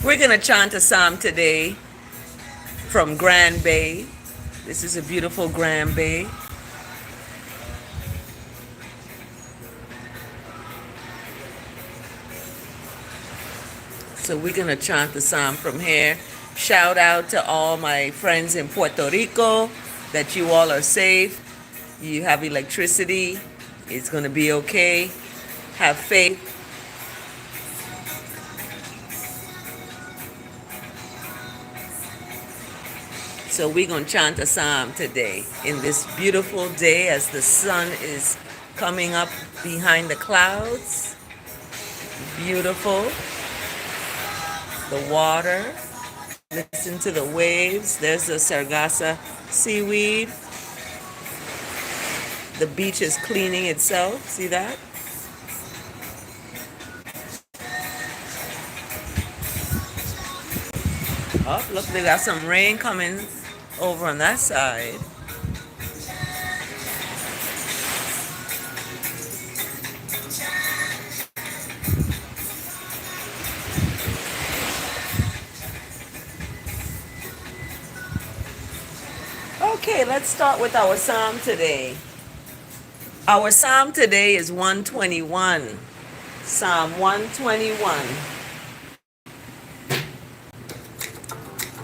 We're going to chant a psalm today from Grand Bay. This is a beautiful Grand Bay. So we're going to chant the psalm from here. Shout out to all my friends in Puerto Rico that you all are safe. You have electricity. It's going to be okay. Have faith. So we're going to chant a psalm today in this beautiful day as the sun is coming up behind the clouds. Beautiful. The water. Listen to the waves. There's the sargasso seaweed. The beach is cleaning itself. See that? Oh, look, they got some rain coming over on that side. Okay, let's start with our psalm today. Our psalm today is 121. Psalm 121.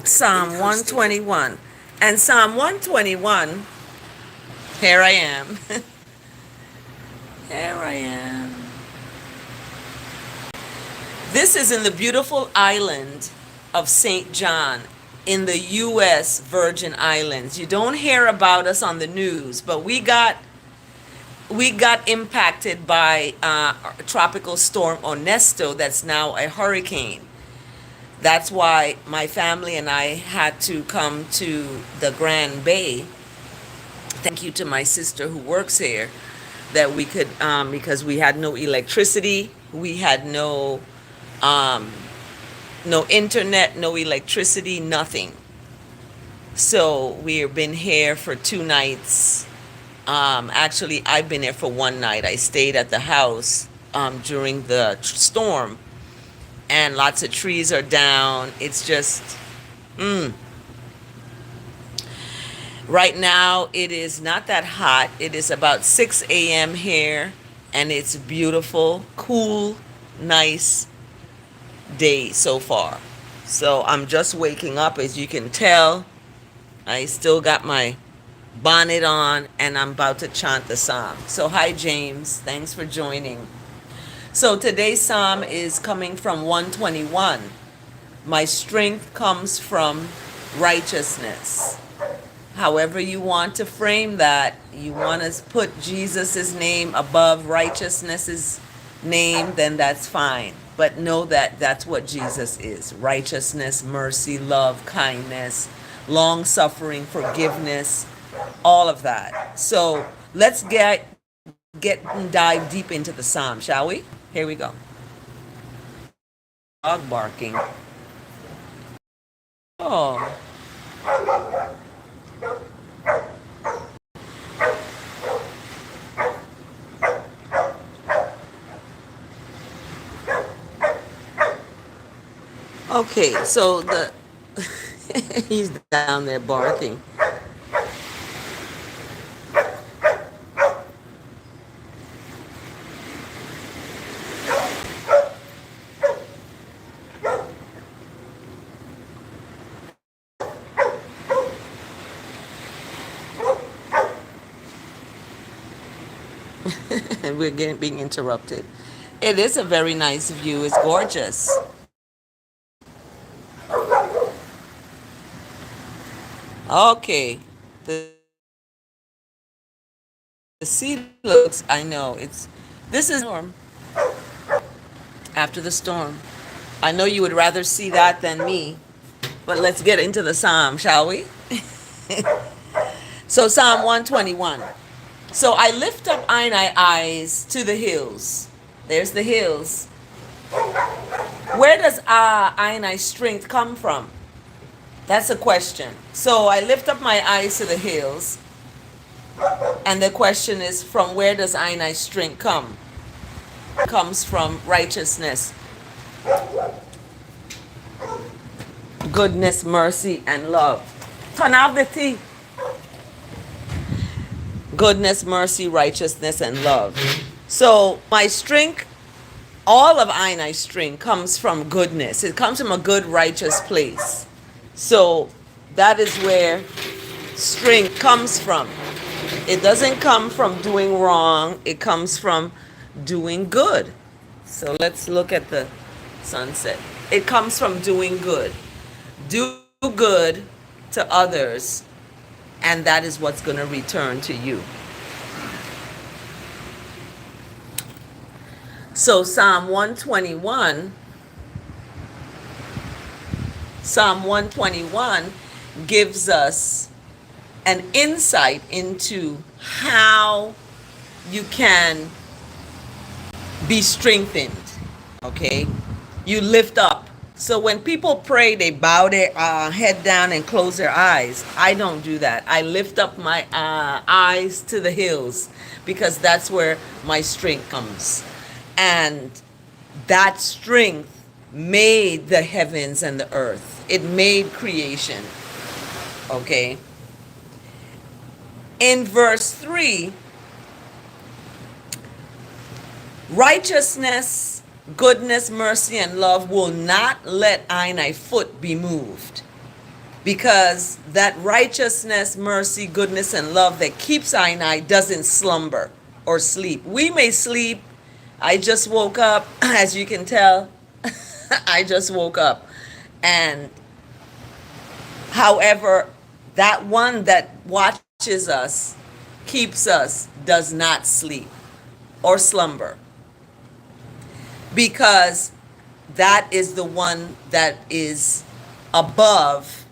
Psalm 121. And Psalm 121, here I am. Here I am. This is in the beautiful island of St. John in the U.S. Virgin Islands. You don't hear about us on the news, but we got impacted by tropical storm Ernesto that's now a hurricane. That's why my family and I had to come to the Grand Bay. Thank you to my sister who works here that we could, because we had no electricity, we had no internet, no electricity, nothing. So we've been here for 2 nights. Actually, I've been here for one night. I stayed at the house during the storm, and lots of trees are down. It's just, right now it is not that hot. It is about 6 a.m. here, and it's beautiful, cool, nice day so far. So I'm just waking up, as you can tell. I still got my bonnet on, and I'm about to chant the psalm. So hi James, thanks for joining. So today's psalm is coming from 121. My strength comes from righteousness. However you want to frame that, you want to put Jesus's name above righteousness's name, then that's fine. But know that that's what Jesus is: righteousness, mercy, love, kindness, long suffering, forgiveness, all of that. So let's get and dive deep into the psalm, shall we? Here we go. Dog barking. Oh. Okay, so he's down there barking. And we're being interrupted. It is a very nice view. It's gorgeous. Okay. The sea looks, I know, this is storm. After the storm. I know you would rather see that than me, but let's get into the psalm, shall we? So Psalm 121. So I lift up mine eyes to the hills. There's the hills. Where does mine strength come from? That's a question. So I lift up my eyes to the hills. And the question is, from where does mine strength come? It comes from righteousness. goodness, mercy, and love. Turn off the tea. Goodness, mercy, righteousness, and love. So my strength, all of Einai's strength comes from goodness. It comes from a good, righteous place. So that is where strength comes from. It doesn't come from doing wrong. It comes from doing good. So let's look at the sunset. It comes from doing good. Do good to others, and that is what's going to return to you. So Psalm 121 gives us an insight into how you can be strengthened. Okay? You lift up. So when people pray, they bow their head down and close their eyes. I don't do that. I lift up my eyes to the hills, because that's where my strength comes. And that strength made the heavens and the earth. It made creation. Okay? In verse 3, righteousness, goodness, mercy, and love will not let Einai's foot be moved. Because that righteousness, mercy, goodness, and love that keeps Ainai doesn't slumber or sleep. We may sleep. I just woke up, as you can tell. I just woke up. And however, that one that watches us, keeps us, does not sleep or slumber. Because that is the one that is above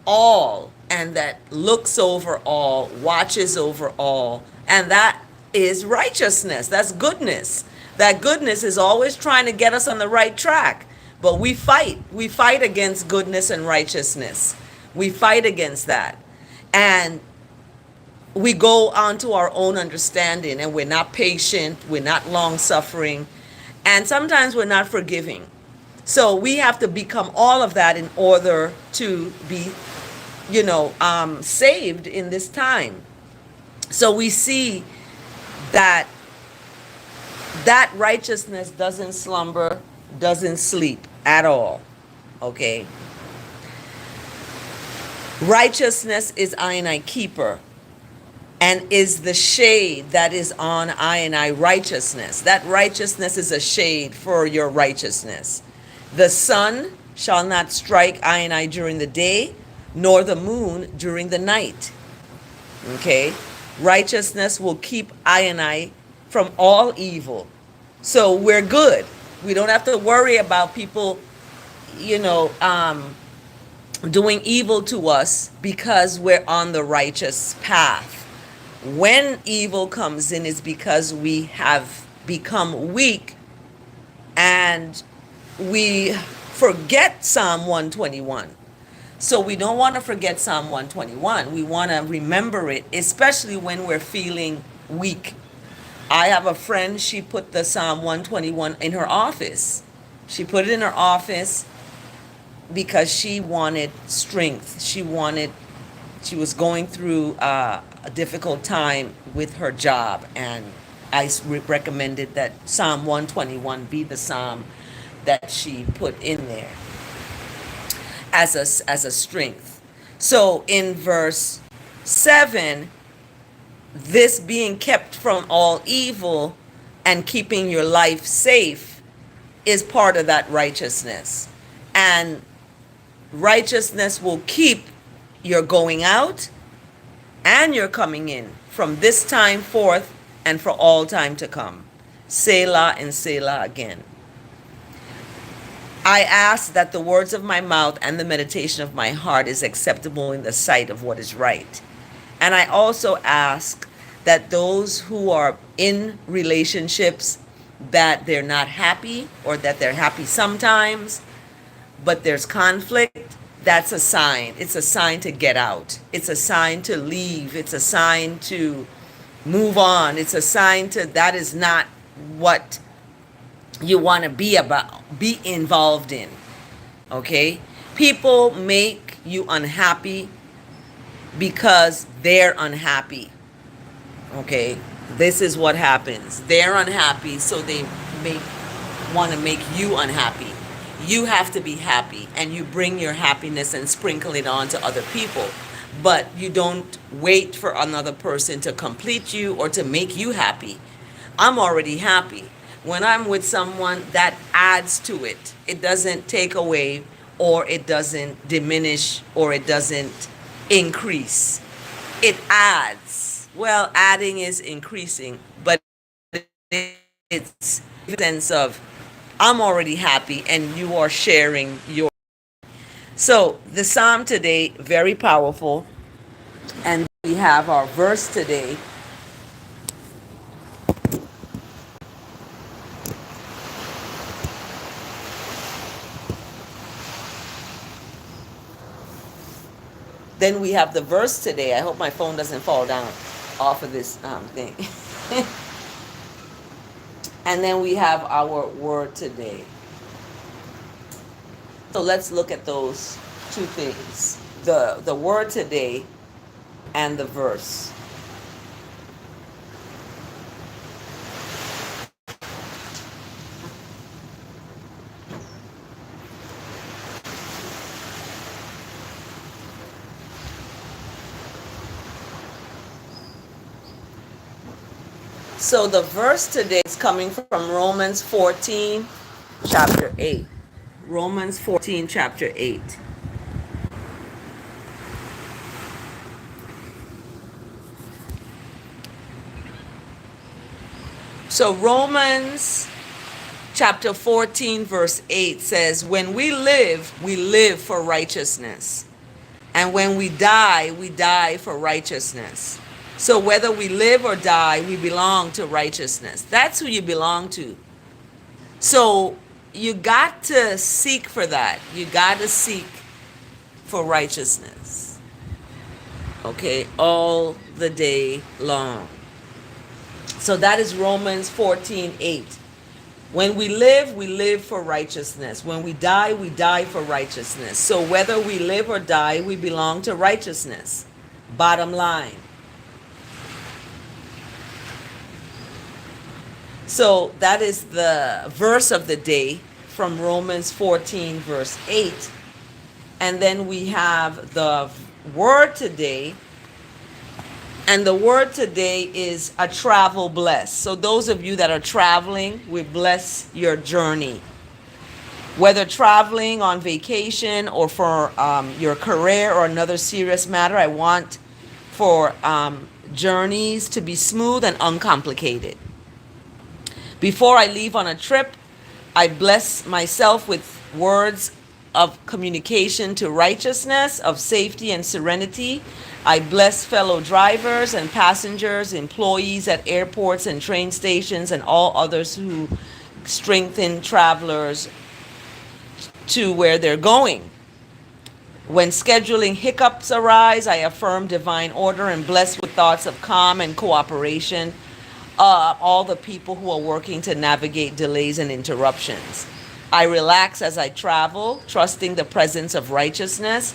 all, and that looks over all, watches over all, and that is righteousness. That's goodness. That goodness is always trying to get us on the right track. But we fight. We fight against goodness and righteousness. We fight against that. And we go on to our own understanding, and we're not patient, we're not long-suffering, and sometimes we're not forgiving. So we have to become all of that in order to be, saved in this time. So we see that righteousness doesn't slumber, doesn't sleep at all. Okay? Righteousness is Ainai keeper, and is the shade that is on Ainai righteousness. That righteousness is a shade for your righteousness. The sun shall not strike Ainai during the day, nor the moon during the night. Okay? Righteousness will keep Ainai from all evil. So we're good. We don't have to worry about people, doing evil to us, because we're on the righteous path. When evil comes in, is because we have become weak and we forget Psalm 121. So we don't want to forget Psalm 121. We want to remember it, especially when we're feeling weak. I have a friend, she put the Psalm 121 in her office. She put it in her office because she wanted strength. She was going through a difficult time with her job, and I recommended that Psalm 121 be the psalm that she put in there as a strength. So in verse 7, this being kept from all evil and keeping your life safe is part of that righteousness. And righteousness will keep your going out and your coming in from this time forth and for all time to come. Selah and Selah again. I ask that the words of my mouth and the meditation of my heart is acceptable in the sight of what is right. And I also ask that those who are in relationships, that they're not happy, or that they're happy sometimes, but there's conflict, that's a sign. It's a sign to get out. It's a sign to leave. It's a sign to move on. It's a sign to, that is not what you want to be involved in. Okay? People make you unhappy because they're unhappy. Okay? This is what happens. They're unhappy, so they make want to make you unhappy. You have to be happy, and you bring your happiness and sprinkle it on to other people. But you don't wait for another person to complete you or to make you happy. I'm already happy. When I'm with someone, that adds to it. It doesn't take away, or it doesn't diminish, or it doesn't increase. It adds. Well, adding is increasing, but it's a sense of I'm already happy and you are sharing your. So the psalm today, very powerful, and we have our verse today. Then we have the verse today. I hope my phone doesn't fall down off of this thing. And then we have our word today. So let's look at those two things. The word today and the verse. So the verse today is coming from Romans 14, chapter 8. Romans 14, chapter 8. So Romans chapter 14, verse 8 says, when we live for righteousness. And when we die for righteousness. So whether we live or die, we belong to righteousness. That's who you belong to. So you got to seek for that. You got to seek for righteousness. Okay, all the day long. So that is Romans 14:8. When we live for righteousness. When we die for righteousness. So whether we live or die, we belong to righteousness. Bottom line. So that is the verse of the day from Romans 14, verse 8. And then we have the word today. And the word today is a travel bless. So those of you that are traveling, we bless your journey. Whether traveling on vacation or for your career or another serious matter, I want for journeys to be smooth and uncomplicated. Before I leave on a trip, I bless myself with words of communication to righteousness, of safety and serenity. I bless fellow drivers and passengers, employees at airports and train stations, and all others who strengthen travelers to where they're going. When scheduling hiccups arise, I affirm divine order and bless with thoughts of calm and cooperation all the people who are working to navigate delays and interruptions. I relax as I travel, trusting the presence of righteousness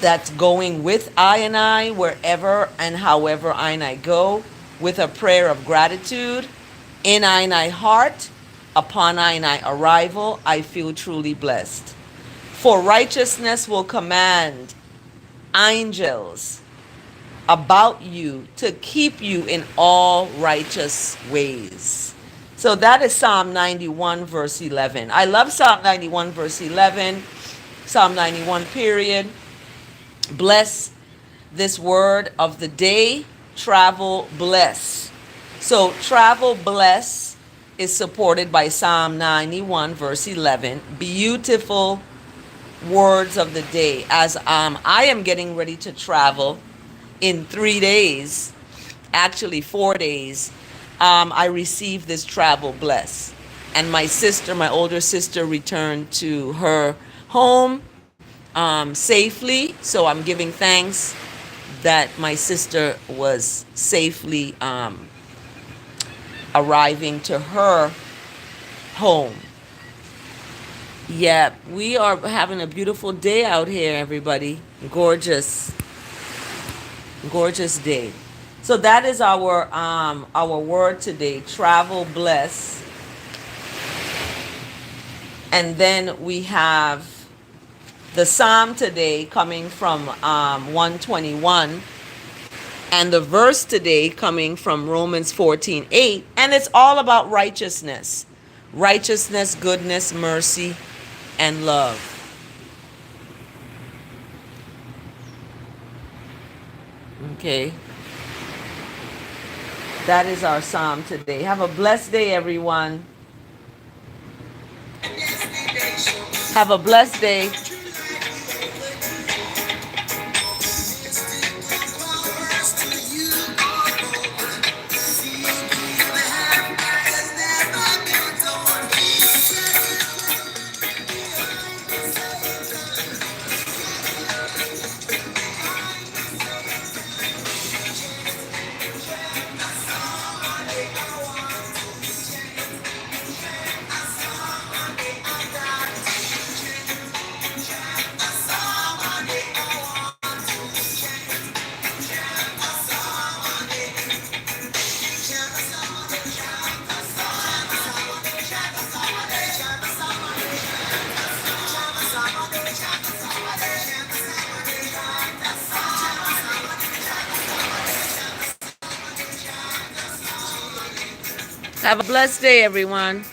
that's going with I wherever and however I go, with a prayer of gratitude. In I heart, upon I arrival, I feel truly blessed. For righteousness will command angels about you to keep you in all righteous ways. So that is Psalm 91, verse 11. I love Psalm 91, verse 11. Psalm 91, period. Bless this word of the day, travel bless. So travel bless is supported by Psalm 91, verse 11. Beautiful words of the day. As I am getting ready to travel in 3 days, actually 4 days, I received this travel bless. And my sister, my older sister, returned to her home safely. So I'm giving thanks that my sister was safely arriving to her home. Yeah, we are having a beautiful day out here, everybody. Gorgeous, gorgeous day. So that is our word today. Travel bless. And then we have the psalm today coming from 121, and the verse today coming from Romans 14:8, and it's all about righteousness. Righteousness, goodness, mercy, and love. Okay. That is our psalm today. Have a blessed day, everyone. Have a blessed day. Have a blessed day, everyone.